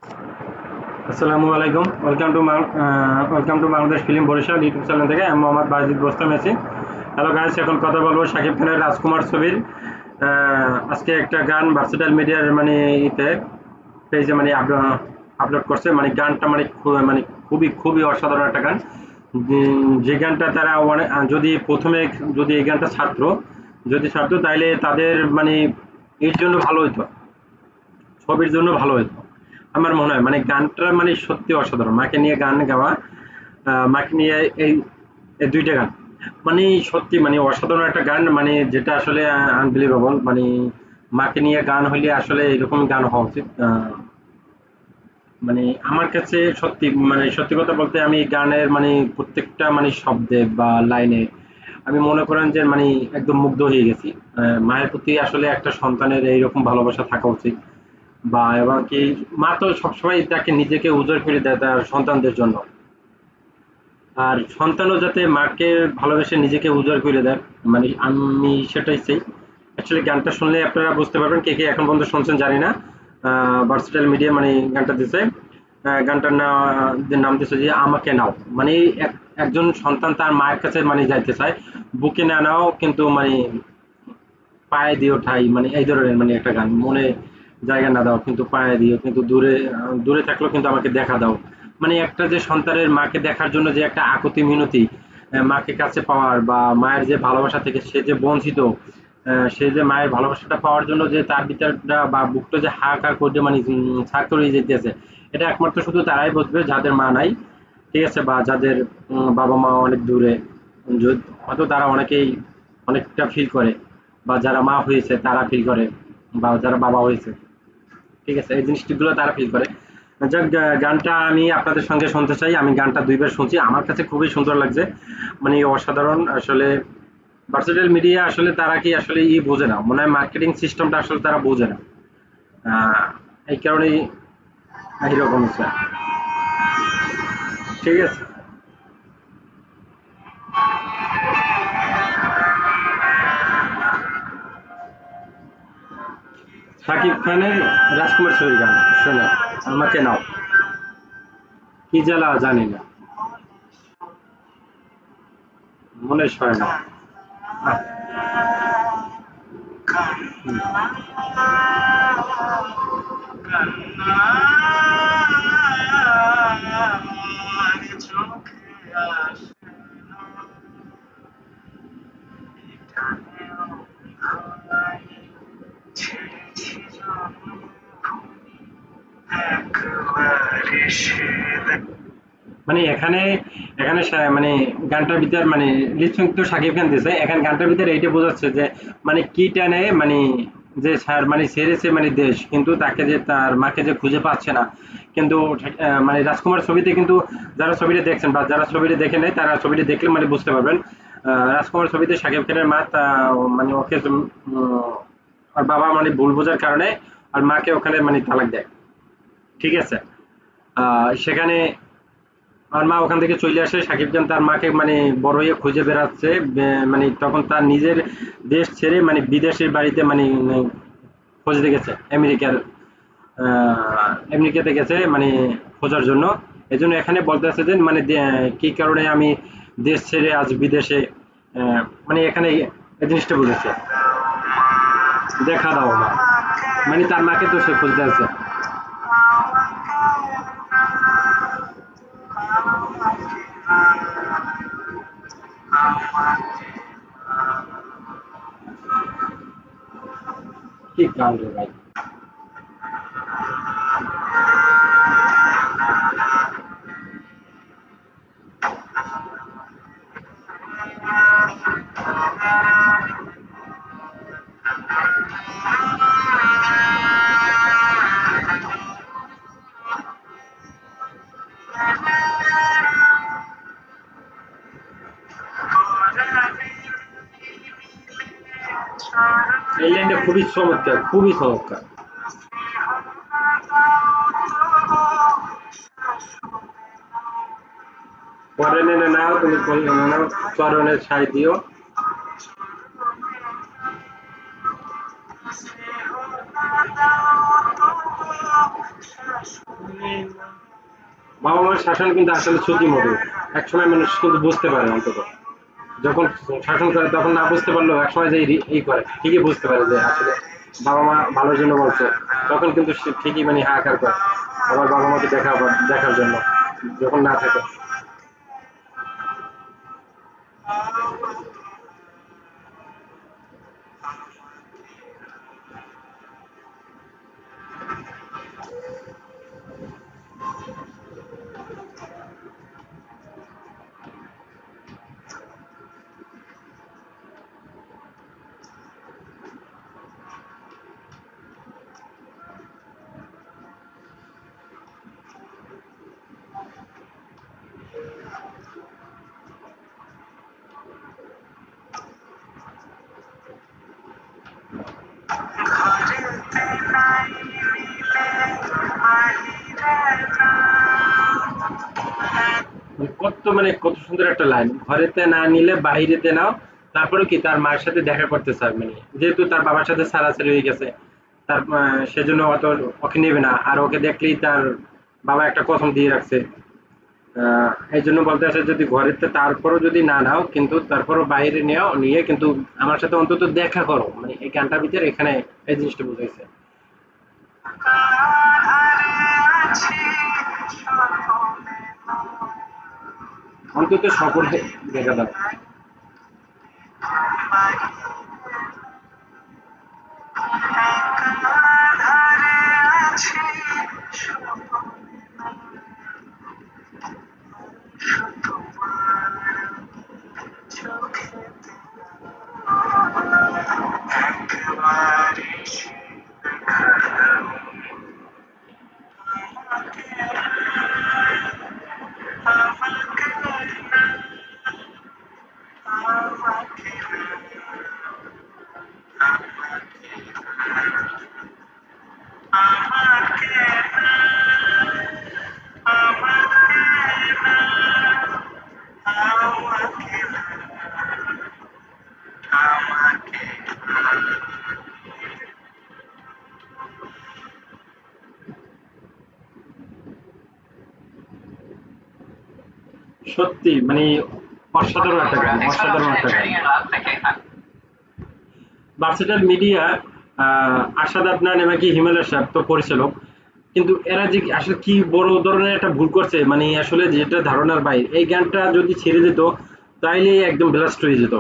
আসসালামু আলাইকুম। Welcome to Bangladesh film Barishal YouTube channel থেকে আমি মোহাম্মদ বাজিদ বোস্তাম আছি। হ্যালো গাইস, এখন কথা বলবো শাকিব খানের রাজকুমার ছবির আজকে একটা গান ভার্সেটাইল মিডিয়ার মানে পেজে মানে আপলোড করছে। মানে গানটা মানে খুবই খুবই অসাধারণ একটা গান। যে গানটা তারা যদি প্রথমে যদি এই গানটা ছাড়তো তাইলে তাদের মানে এর জন্য ভালো হইতো, ছবির জন্য ভালো হইতো আমার মনে হয়। মানে গানটা মানে সত্যি অসাধারণ। মাকে নিয়ে গান গাওয়া, মাকে নিয়ে এই এই দুইটা গান মানে সত্যি মানে অসাধারণ একটা গান, মানে যেটা আসলে আনবিলিভেবল। মানে মাকে নিয়ে গান হইলে আসলে এরকম গান হওয়া উচিত। মানে আমার কাছে সত্যি মানে সত্যি কথা বলতে আমি গানের মানে প্রত্যেকটা মানে শব্দে বা লাইনে আমি মনে করেন যে মানে একদম মুগ্ধ হয়ে গেছি। মায়ের প্রতি আসলে একটা সন্তানের এইরকম ভালোবাসা থাকা উচিত। বা এবং কি মা তো সবসময় তাকে নিজেকে উজাড় করে দেয় তার সন্তানদের জন্য। আর সন্তানও যাতে মাকে ভালোবেসে নিজেকে উজাড় করে দেয়, মানে আমি সেটাই চাই। অ্যাকচুয়ালি গানটা শুনলে আপনারা বুঝতে পারবেন, কে কে এখন পর্যন্ত শুনছেন জানি না। ভার্সেটাইল মিডিয়া মানে গানটা দিছে। গানটার নাম দিছে যে আমাকে নাও। মানে একজন সন্তান তার মায়ের কাছে মানে যাইতে চায়, বুকে না নাও কিন্তু মানে পায়ে দিও ঠাই, মানে এই ধরনের মানে একটা গান। মনে জায়গা না দাও কিন্তু পায়ে দিও, কিন্তু দূরে দূরে থাকলেও কিন্তু আমাকে দেখা দাও। মানে একটা যে সন্তানের মাকে দেখার জন্য যে একটা আকুতি মিনতি, মাকে কাছে পাওয়ার বা মায়ের যে ভালোবাসা থেকে সে যে বঞ্চিত, সে যে মায়ের ভালোবাসাটা পাওয়ার জন্য যে তার ভিতরটা বা বুকটা যে হাহাকার করছে, মানে ছাড় করে যেতেছে, এটা একমাত্র শুধু তারাই বুঝবে যাদের মা নাই। ঠিক আছে? বা যাদের বাবা মা অনেক দূরে, হয়তো তারা অনেকেই অনেকটা ফিল করে, বা যারা মা হয়েছে তারা ফিল করে, বা যারা বাবা হয়েছে, ঠিক আছে, এই জিনিসগুলো তারা ফিল করে। যাক, গানটা আমি আপনাদের সঙ্গে শুনতে চাই। আমি গানটা দুইবার শুনছি, আমার কাছে খুবই সুন্দর লাগছে, মানে অসাধারণ আসলে। ভার্সেটাইল মিডিয়া আসলে তারা কি আসলে বোঝে না, মনে হয় মার্কেটিং সিস্টেমটা আসলে তারা বোঝে না। আহ, এই কারণেই এইরকম হচ্ছে। ঠিক আছে। শাকিব খানের রাজকুমার ছবির গান শোনে আমাকে নাও, কি জ্বালা জানি না, মনে হয় না। আহ, মানে এখানে এখানে মানে গানটার ভিতর মানে লিপসিং তো শাকিব খান দিয়েছে। এখানে গানটার ভিতরে এইটা বোঝাচ্ছে যে মানে কি টানে, মানে যে স্যার মানে ছেড়েছে মানে দেশ, কিন্তু তাকে যে তার মাকে যে খুঁজে পাচ্ছে না। কিন্তু মানে রাজকুমার ছবিতে কিন্তু যারা ছবিটা দেখছেন বা যারা ছবিটা দেখে নেয় তারা ছবিটা দেখলে মানে বুঝতে পারবেন। রাজকুমার ছবিতে শাকিব খানের মা মানে ওকে আর বাবা মানে ভুল বোঝার কারণে আর মাকে ওখানে মানে তালাক দেয়। ঠিক আছে? সেখানে আমার মা ওখান থেকে চলে আসে, শাকিব খান তার মাকে মানে বড় হয়ে খুঁজে বেড়াচ্ছে। মানে তখন তার নিজের দেশ ছেড়ে মানে বিদেশের বাড়িতে মানে খুঁজতে গেছে আমেরিকার, আমেরিকাতে গেছে মানে খোঁজার জন্য। এই জন্য এখানে বলতে আছে যে মানে কি কারণে আমি দেশ ছেড়ে আজ বিদেশে, মানে এখানে এই জিনিসটা বুঝেছে, দেখা দাও মা, মানে তার মাকে তো সে খুঁজতে আছে। কি গান রে ভাই! এই লাইনটা খুবই চমৎকার, খুবই চমৎকার। পরনে নাও তুমি কল্যাণ নাও, চরণের ছাই দিও। বাবা মার শাসন কিন্তু আসলে শ্রুতি মধুর। একসময় মানুষ কিন্তু বুঝতে পারে অন্তত, যখন শাসন করে তখন না বুঝতে পারলেও একসময় যে এই করে ঠিকই বুঝতে পারে যে আসলে বাবা মা ভালোর জন্য বলছে, তখন কিন্তু সে ঠিকই মানে হাহাকার করে আবার বাবা মাকে দেখার জন্য যখন না থাকে। কত সুন্দর একটা লাইন, ঘরেতে না নিলে বাহিরেতে নাও। তারপরে কি তার মায়ের সাথে দেখা করতে চায়, মানে যেহেতু তার বাবার সাথে ছাড়াছাড়ি হয়ে গেছে, তার সেজন্য অত ওকে নেবে না, আর ওকে দেখলেই তার বাবা একটা কসম দিয়ে রাখছে। এই জন্য বলতে আছে যদি ঘরেতে তারপরও যদি না নাও, কিন্তু তারপরও বাইরে নিয়ে কিন্তু আমার সাথে অন্তত দেখা করো, মানে এই গানটার ভিতরে এখানে এই জিনিসটা বুঝাইছে। অন্তত সকলে দেখা দাও। সত্যি মানে অসাধারণ একটা গান, অসাধারণ একটা গান। ভার্সেটাইল মিডিয়া, আশাদ আদনান এবং কি হিমালয় সাহেব তো পরিচালক, কিন্তু এরা যে আসলে কি বড় ধরনের একটা ভুল করছে, মানে আসলে যেটা ধারণার বাইরে। এই গানটা যদি ছেড়ে দিত তাইলে একদম ব্লাস্ট হয়ে যেত।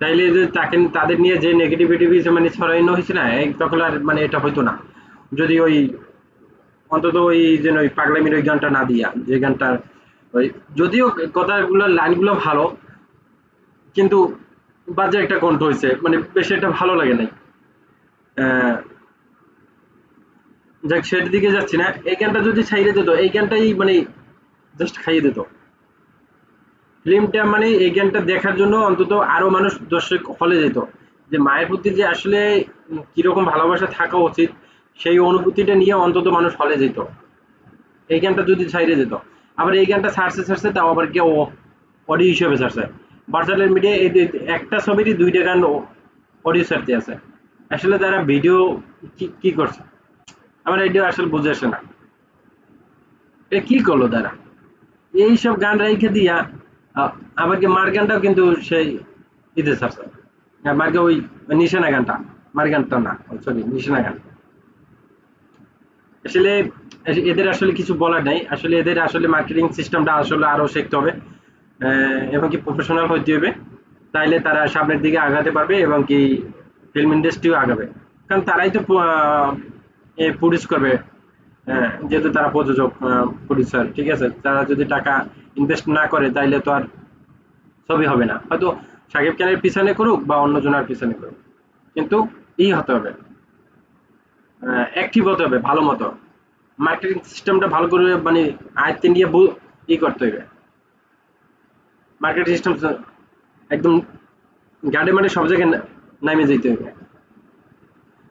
তাইলে যে তাকে তাদের নিয়ে যে নেগেটিভিটি মানে ছড়ানো হয়েছে না, তখন আর মানে এটা হইতো না। যদি ওই অন্তত ওই যেন ওই পাগলামির ওই গানটা না দিয়া, যে গানটা ওই, যদিও কথাগুলো লাইনগুলো ভালো, কিন্তু বাজে একটা কণ্ঠ হয়েছে, মানে বেশি একটা ভালো লাগে নাই। আহ, যাক সেটার দিকে যাচ্ছি না, এই গানটা যদি ছাইড়ে দিত, এই গানটাই মানে জাস্ট খাইয়ে দিত ফিল্মটা, মানে এই গানটা দেখার জন্য অন্তত আরো মানুষ দর্শক হলে যেত, যে মায়ের প্রতি যে আসলে কিরকম ভালোবাসা থাকা উচিত, সেই অনুভূতিটা নিয়ে অন্তত মানুষ হলে যেত এই গানটা যদি ছাইড়ে যেত। আবার এই গানটা ছাড়ছে তাও আবার কেউ অডিও হিসেবে ছাড়ছে। ভার্চুয়াল মিডিয়া এই একটা ছবিরই দুইটা গান অডিও ছাড়তে আছে। আসলে তারা ভিডিও কি করছে, আমার এটা আসলে বুঝে আসে না, এটা কি করলো তারা এইসব গান রেখে দিয়া। আহ, আবার কি মার গানটাও কিন্তু সেই ইতে ছাড়ছে। মার্কে ওই নিশানা গানটা, মার গানটা না, সরি নিশানা গান। আসলে এদের আসলে কিছু বলার নাই, আসলে এদের আসলে মার্কেটিং সিস্টেমটা আসলে আরো শিখতে হবে, এবং কি প্রফেশনাল হইতে হবে। তাইলে তারা সামনের দিকে আগাতে পারবে এবং কি ফিল্ম ইন্ডাস্ট্রিও আগাবে। কারণ তারাই তো প্রডিউস করবে, যেহেতু তারা প্রযোজক, প্রডিউসার, ঠিক আছে। তারা যদি টাকা ইনভেস্ট না করে তাইলে তো আর ছবি হবে না। হয়তো সাকিব খানের পিছনে করুক বা অন্য জনের পিছনে করুক, কিন্তু হতে হবে, অ্যাক্টিভ হতে হবে ভালো মতো। মার্কেটিং সিস্টেমটা ভালো করে মানে আয়ত্তে নিয়ে করতে হবে। মার্কেটিং সিস্টেম একদম গাড়ে মানে সব জায়গায় নামিয়ে যেতে হবে।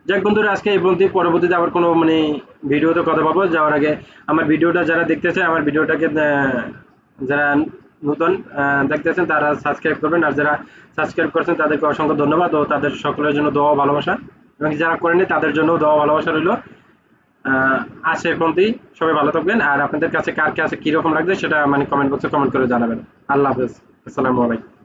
যাক বন্ধুরা, আজকে এই পর্যন্ত, পরবর্তীতে আবার কোনো মানে ভিডিওতে কথা বলবো। যাওয়ার আগে আমার ভিডিওটা যারা দেখতেছে, আমার ভিডিওটাকে যারা নতুন দেখতেছেন তারা সাবস্ক্রাইব করবেন, আর যারা সাবস্ক্রাইব করছেন তাদেরকে অসংখ্য ধন্যবাদ, ও তাদের সকলের জন্য দোয়া ও ভালোবাসা, এবং যারা করেনি তাদের জন্য দোয়া ও ভালোবাসা রইল। আহ আজ এই পর্যন্তই। সবাই ভালো থাকবেন। আর আপনাদের কাছে কার কাছে কিরকম লাগছে সেটা মানে কমেন্ট বক্সে কমেন্ট করে জানাবেন। আল্লাহ হাফেজ। আসসালামু আলাইকুম।